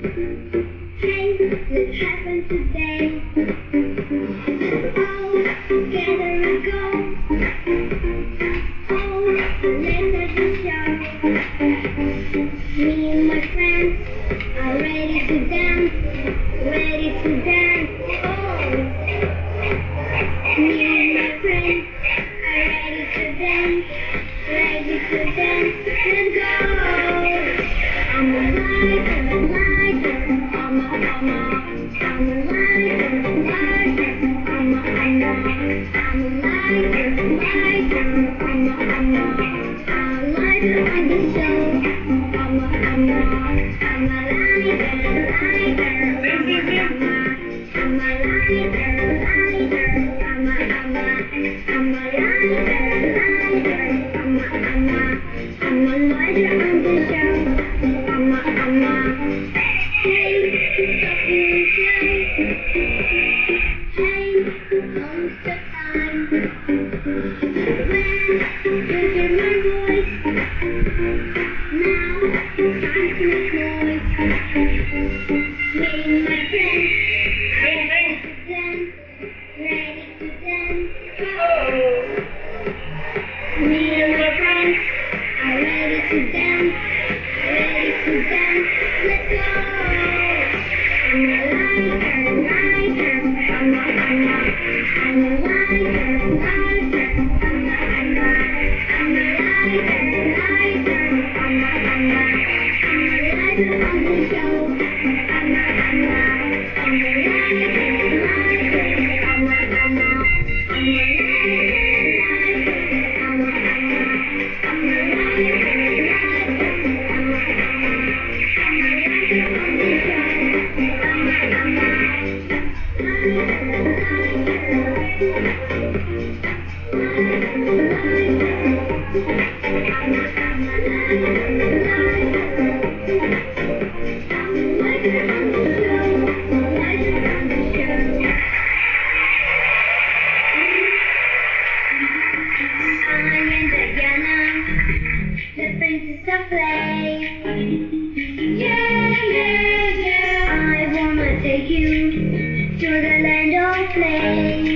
Hey, let's have fun today. Oh, together we go. Oh, let's have a show. Me and my friends are ready to dance, ready to dance. Oh, me and my friends are ready to dance, ready to dance. Let's go. I'm alive, I'm alive, I'm a, I'm alive, I'm alive, I'm alive, I'm alive on the show. I'm alive, I'm alive, me and my friends are ready to dance, ready to dance. Let's go. I'm alive, I'm alive, I'm alive, I'm alive, I'm alive on the show. I'm alive, I'm the princess of play. Yeah, yeah, yeah. I wanna take you to the land of play.